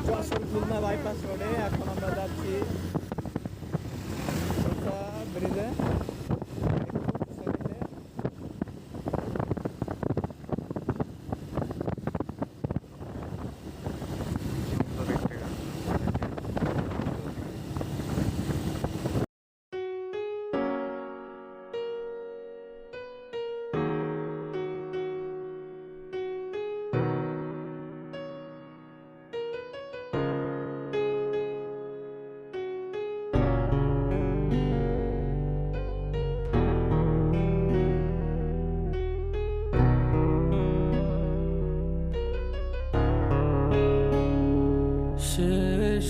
Khulna bypass road এখন আমরা যাচ্ছি ব্রিজে।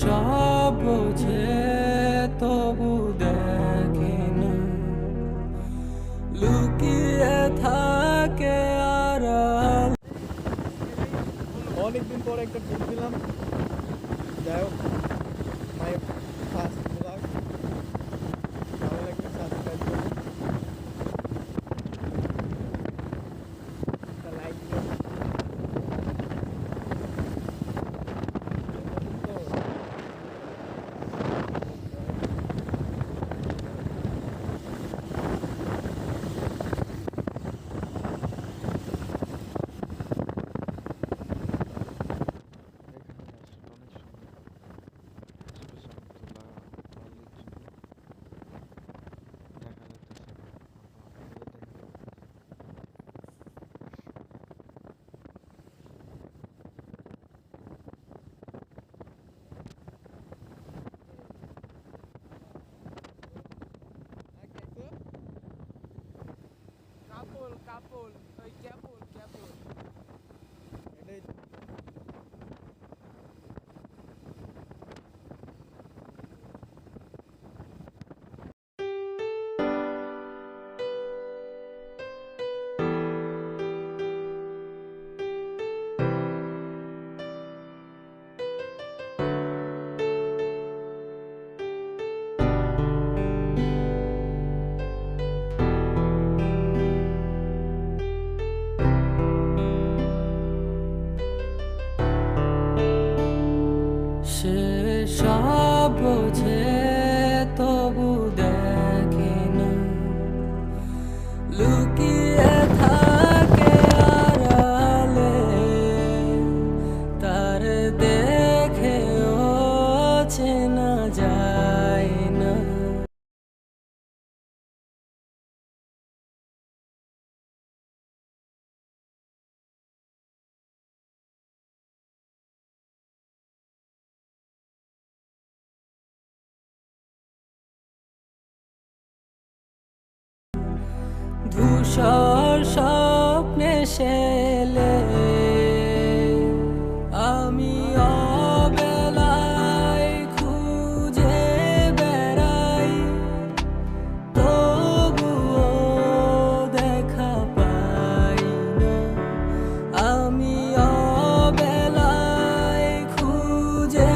সব বোঝে তবু দেখে না, লুকিয়ে থাকে আড়াল। অনেকদিন পরে একটা ট্রিপ দিলাম, যাই হোক মাই ফার্স্ট ব্লগ। ভালো লাগলে সাবস্ক্রাইব করুন, একটা লাইক দিন। কাপল ওই ক্যাপল এটাই সে সব বোঝে তবু দেখে না, লুকিয়ে থাকে আড়ালে। তার দেখেও চেনা যায় না। ধূসর স্বপ্নে শেলে আমি অবেলায় খুঁজে বেড়াই, তবুও দেখা পাই না। আমি অবেলায় খুঁজে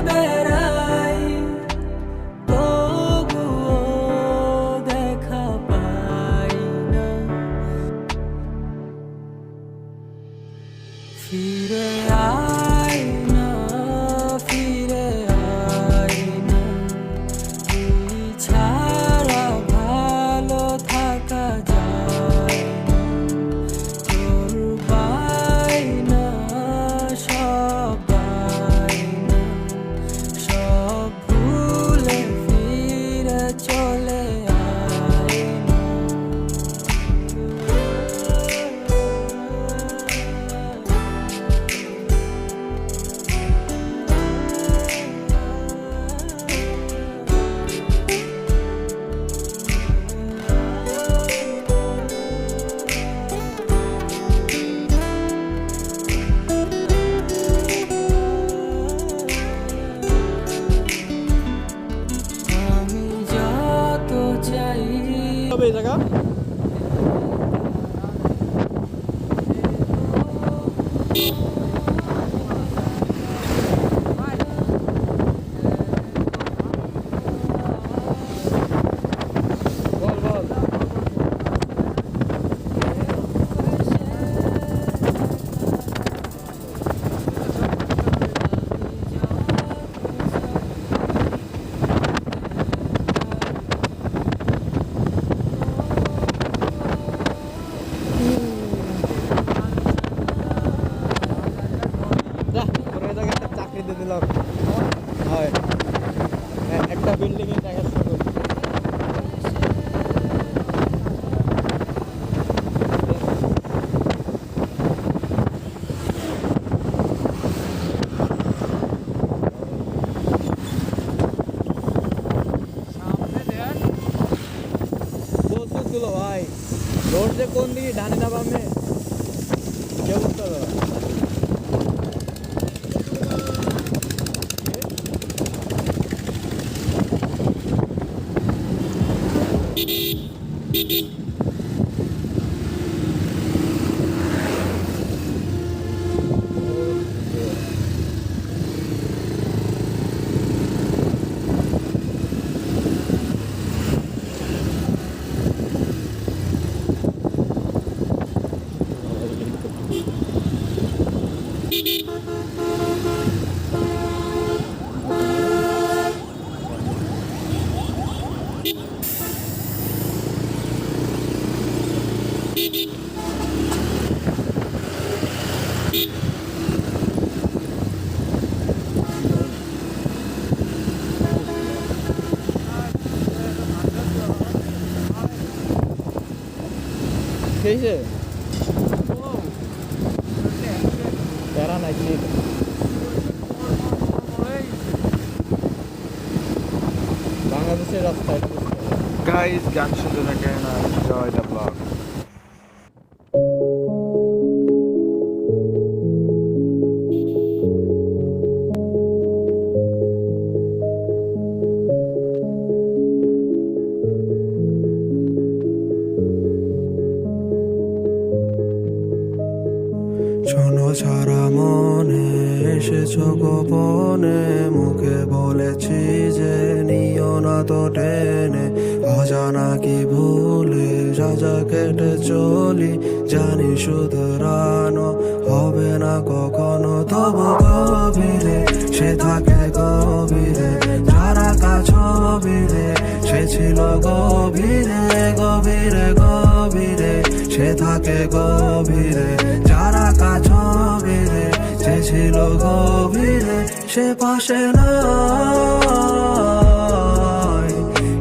বেড়াই, তবুও দেখা পাই না। ফিরে আয় না, ফিরে আয় না, তুই ছাড়া ভালো থাকা যায় না। তোর বায়না সব বায়না, সব ভুলে ফিরে চলে আয় না। আমি যত চাই হবে এই জায়গা। বল বল যা তোর জায়গায় একটা চাকরি দিয়ে দিলাম হয় একটা বিল্ডিং এ দেখা শুরু প্রচুর তুলো ভাই রোড যে কোন দিকে ডানে না বামে কে বুঝতে পারবে कैसे तेरा नहीं बांग्लादेशेर रास्ता Guys, গান শুনতে থাকেন আর enjoy the vlog. শোনো সারা মনে এসেছো গোপনে মুখে বলেছি যে নিও না তো টেনে অজানা কি ভুলে সাজা কেটে চলি জানি শুধরানো হবে না কখনো তবু গভীরে সে থাকে গভীরে যারা কাছবিরে সে ছিল গভীরে গভীরে গভীরে সে থাকে গভীরে যারা কাছবিরে সে ছিল গভীরে সে পাশে নাই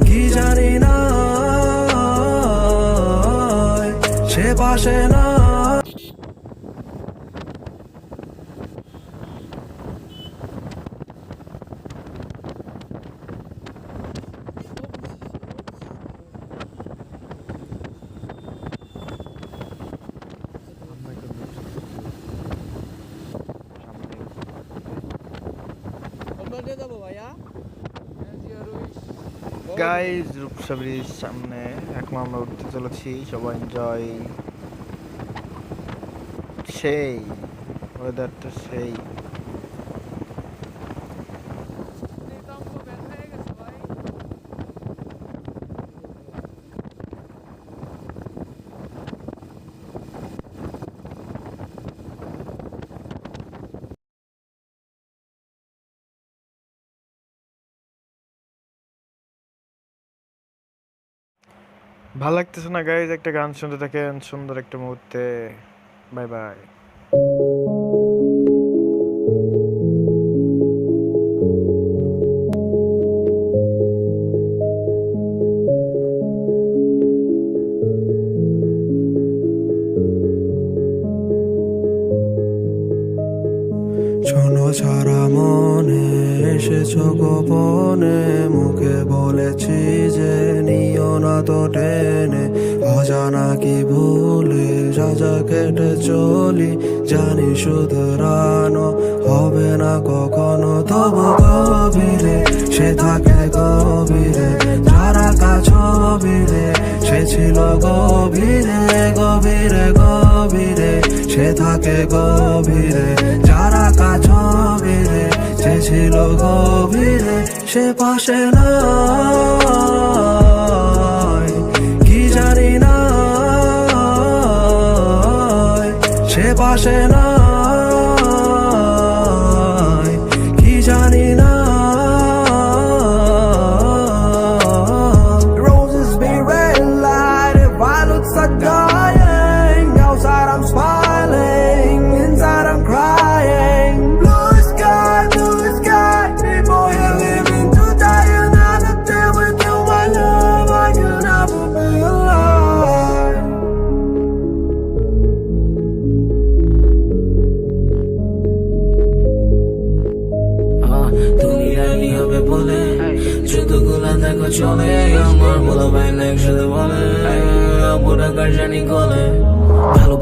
কি জানি না সে পাশে না গাইজ রূপসা ব্রিজ সামনে এখন আমরা উঠতে চলেছি সবাই এনজয় সেই ওয়েদারটা সেই ভালো লাগতেছে না গাইজ একটা গান শুনতে থাকেন সুন্দর একটা মুহূর্তে বাই বাই শোনো সারা মনে এসেছো গোপনে মুখে বলেছি যে নিও না তো টেনে অজানা কি ভুলে সাজা কেটে চলি জানি শুধরানো হবে না কখনো তবু গভীরে সে থাকে গভীরে যারা কাছবিরে সে ছিল গভীরে গভীরে গভীরে সে থাকে গভীরে যারা কাছবিরে সে ছিল গভীরে সে পাশে নাই কি জানি না সে পাশে নাই কি জানি না Roses be red light if I look so dying outside I'm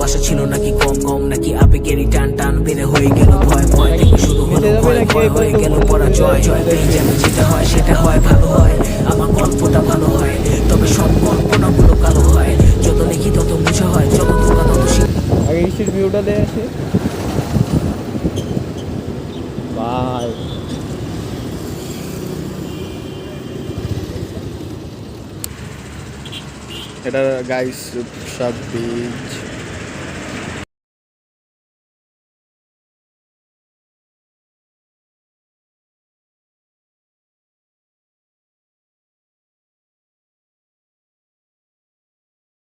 ভালোবাসা ছিল নাকি কম কম, নাকি আবেগেরই টান টান বেড়ে হয়ে গেল ভয় ভয় থেকে শুরু হলো ভয় ভয় হয়ে গেল পরাজয় জয় পেয়ে যেন যেটা হয় সেটা হয় ভালো হয়। আমার গল্পটা ভালো হয়, তবে সব কল্পনাগুলো কালো হয়। যত লিখি তত বুঝা হয়, যত ধোকা তত আগে ইসির ভিউটা দিয়ে আসি ভাই। এটা গাইস সব বীজ।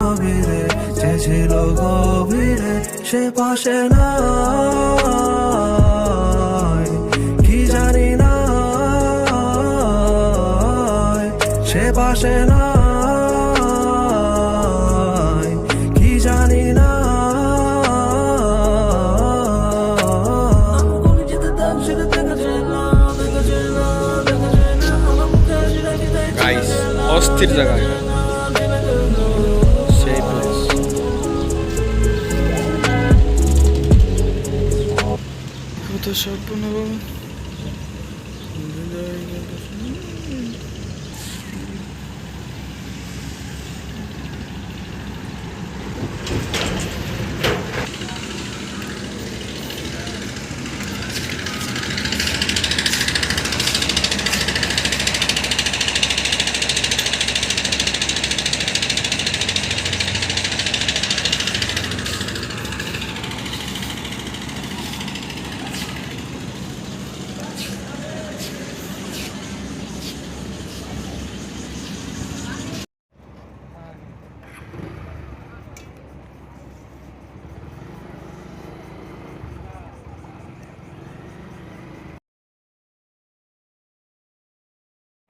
গভীরে যে ছিল গভীরে সে পাশে নাই, কি জানি না সে পাশে নাই, কি জানি না। গাইস অস্থির জায়গা এটা, সেই প্লেস। কত স্বপ্ন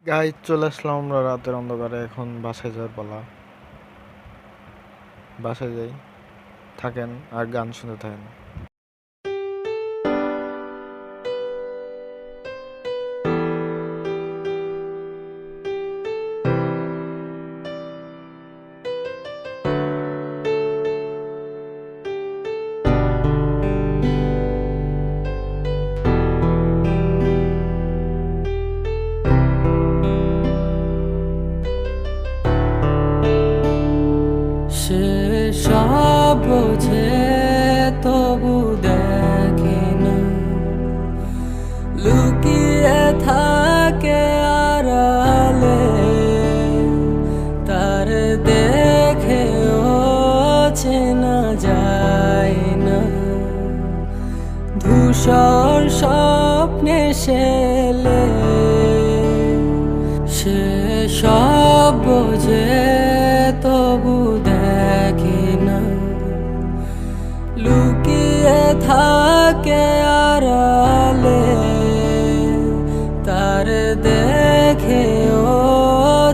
গাইস চলে আসলাম আমরা রাতের অন্ধকারে। এখন বাসায় যাওয়ার পালা, বাসায় যাই, থাকেন আর গান শুনতে থাকেন। সে সব বোঝে তবু দেখে না, লুকিয়ে থাকে আড়ালে, তার দেখেও চেনা যায় না। ধূসর স্বপ্নে শেলে সে সব বোঝে তবু দেখে না, লুকিয়ে থাকে আড়ালে, তার দেখেও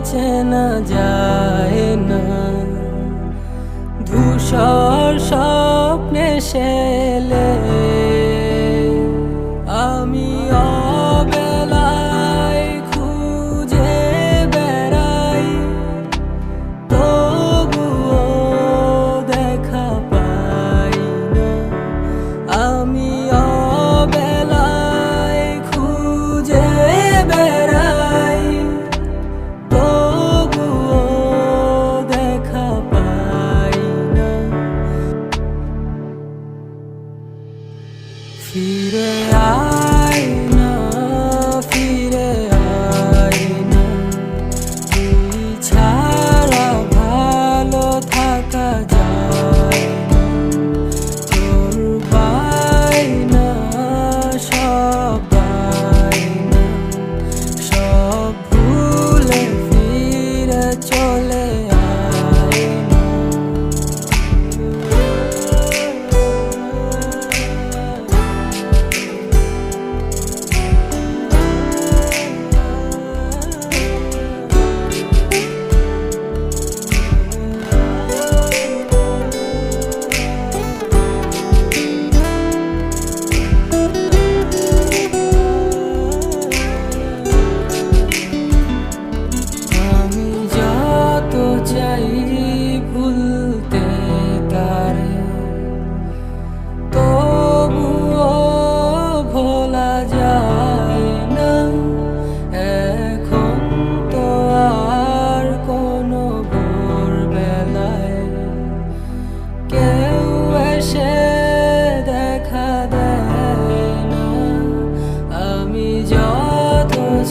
চেনা যায় না। ধূসর স্বপ্নে শেলে আমি অবেলায় খুঁজে বেড়াই, তবুও দেখা পাই না। আমি অবেলায় খুঁজে বেড়াই, তবুও দেখা পাই না। ফিরে আয় না, ফিরে আয় না, তুই ছাড়া ভালো থাকা যায় না। তোর বায়না সব বায়না, সব ভুলে ফিরে চলে আয় না।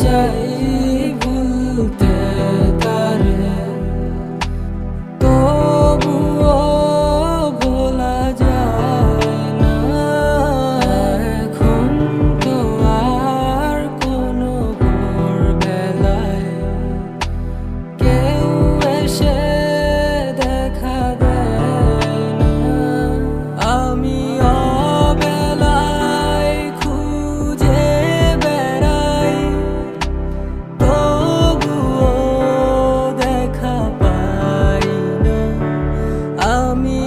চাই ভুলতে তারে, তবুও ভোলা যায় না। এখন তো আর কোনো ভোরবেলায় কেউ এসে দেখা দেয় না। আমি অবেলায় খুঁজে বেড়াই, তবুও দেখা পাই না। আমি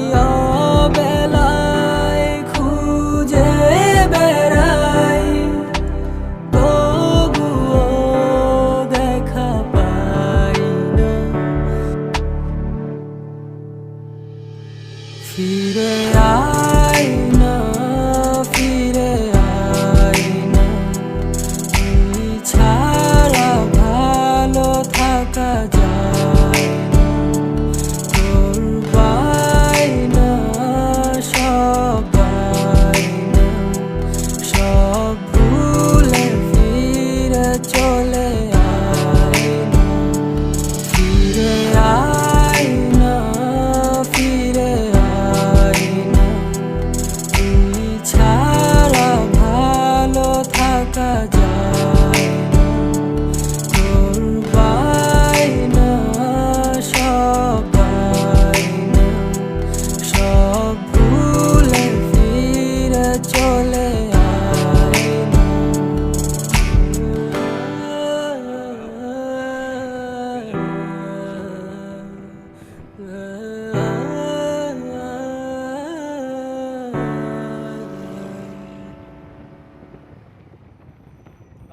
অবেলায় খুঁজে বেড়াই, তবুও দেখা পাই না। ফিরে আয় না, ফিরে আয় না, তুই ছাড়া ভালো থাকা যায় না। তোর বায়না সব বায়না, সব ভুলে ফিরে চলে আয় না। ফিরে আয় না, ফিরে আয় না, তুই ছাড়া ভালো থাকা যায় না। তোর বায়না সব বায়না, সব ভুলে ফিরে চলে আয় না।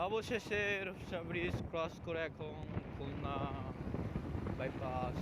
অবশেষে রূপসা ব্রিজ ক্রস করে এখন খুলনা বাইপাস।